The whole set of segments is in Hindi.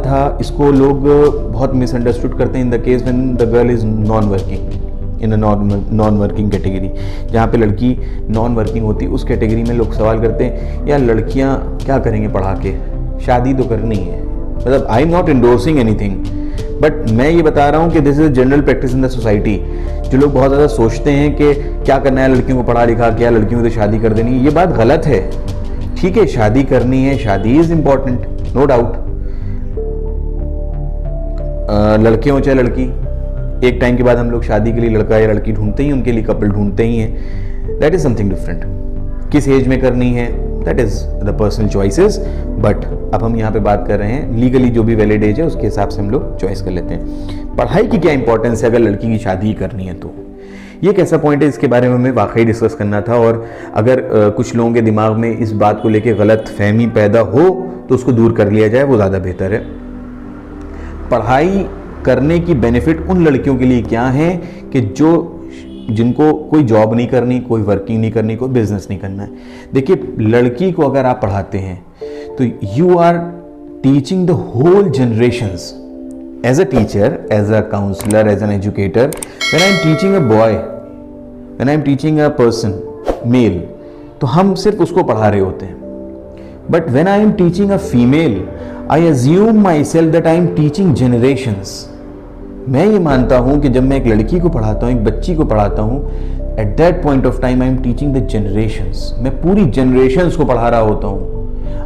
था, इसको लोग बहुत मिसअंडरस्टूड करते हैं in the case when the girl is non working, in a non working category, जहाँ पे लड़की नॉन वर्किंग होती है उस कैटेगरी में लोग सवाल करते हैं यार लड़कियाँ क्या करेंगे पढ़ा के, शादी तो करनी है। मतलब I am not endorsing anything, but मैं ये बता रहा हूँ कि this is general practice in the society. जो लोग बहुत ज़्यादा सोचते हैं कि क्या करना है लड़कियों को पढ़ा लिखा, क्या लड़कियों को तो शादी कर देनी, ये बात गलत है। ठीक है, शादी करनी है, शादी इज इम्पॉर्टेंट, नो डाउट। लड़के हो चाहे लड़की, एक टाइम के बाद हम लोग शादी के लिए लड़का या लड़की ढूंढते ही, उनके लिए कपल ढूंढते ही हैं। That is something different. किस एज में करनी है that is the personal choices, but अब हम यहाँ पे बात कर रहे हैं लीगली जो भी वैलिड एज है उसके हिसाब से हम लोग चॉइस कर लेते हैं। पढ़ाई की क्या इंपॉर्टेंस है अगर लड़की की शादी करनी है तो, ये एक ऐसा पॉइंट है इसके बारे में हमें वाकई डिस्कस करना था। और अगर कुछ लोगों के दिमाग में इस बात को लेकर गलत फहमी पैदा हो तो उसको दूर कर लिया जाए, वो ज़्यादा बेहतर है। पढ़ाई करने की बेनिफिट उन लड़कियों के लिए क्या है कि जिनको कोई जॉब नहीं करनी, कोई वर्किंग नहीं करनी, कोई बिजनेस नहीं करना है। देखिए, लड़की को अगर आप पढ़ाते हैं तो you are teaching the whole generations. As a teacher, as a counsellor, as an educator, when I am teaching a boy, when I am teaching a person male, तो हम सिर्फ उसको पढ़ा रहे होते हैं। But when I am teaching a female, I assume myself that I am teaching generations. मैं ये मानता हूं कि जब मैं एक लड़की को पढ़ाता हूं, एक बच्ची को पढ़ाता हूं, at that point of time I am teaching the generations. मैं पूरी जनरेशंस को पढ़ा रहा होता हूं,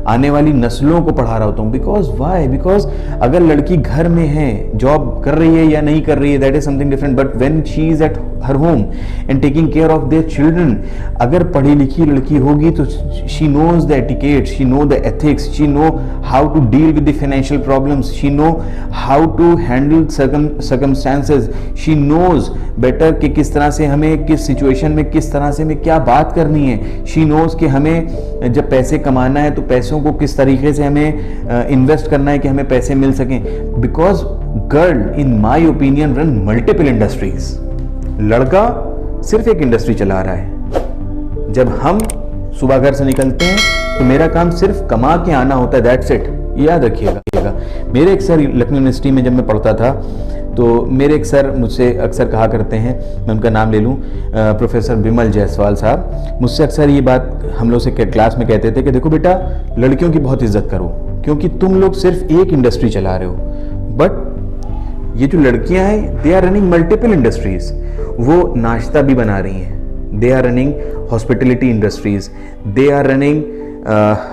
आने वाली नस्लों को पढ़ा रहा होता हूँ। Because why? बिकॉज अगर लड़की घर में है, जॉब कर रही है या नहीं कर रही है, that is something different, but when she is at her home and taking care of their children, अगर पढ़ी लिखी लड़की होगी तो she knows the etiquette, she know the ethics, she know how to deal with the financial problems, she know how to handle circumstances, she knows better कि किस तरह से हमें किस सिचुएशन में किस तरह से हमें क्या बात करनी है, शी नोज कि हमें जब पैसे कमाना है तो पैसों को किस तरीके से हमें इन्वेस्ट करना है कि हमें पैसे मिल सकें। Because girl in my opinion run multiple industries, लड़का सिर्फ एक इंडस्ट्री चला रहा है। जब हम सुबह घर से निकलते हैं तो मेरा काम सिर्फ कमा के आना होता है, दैट्स इट, याद रखिएगा। मेरे एक सर लखनऊ यूनिवर्सिटी में जब मैं पढ़ता था तो मेरे एक सर मुझसे अक्सर कहा करते हैं, मैं उनका नाम ले लूँ, प्रोफेसर बिमल जायसवाल साहब, मुझसे अक्सर ये बात हम लोग से क्लास में कहते थे कि देखो बेटा, लड़कियों की बहुत इज्जत करो क्योंकि तुम लोग सिर्फ एक इंडस्ट्री चला रहे हो, बट ये जो लड़कियां हैं they are running multiple industries. वो नाश्ता भी बना रही हैं, they are running hospitality industries, they are running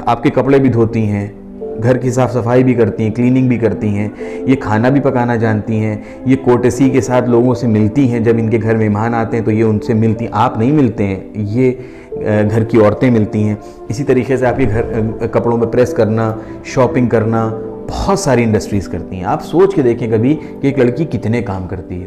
आपके कपड़े भी धोती हैं, घर की साफ़ सफाई भी करती हैं, क्लीनिंग भी करती हैं, ये खाना भी पकाना जानती हैं, ये कोर्टेसी के साथ लोगों से मिलती हैं, जब इनके घर मेहमान आते हैं तो ये उनसे मिलती हैं, आप नहीं मिलते हैं, ये घर की औरतें मिलती हैं। इसी तरीके से आपके घर कपड़ों में प्रेस करना, शॉपिंग करना, बहुत सारी इंडस्ट्रीज़ करती हैं। आप सोच के देखें कभी कि एक लड़की कितने काम करती है।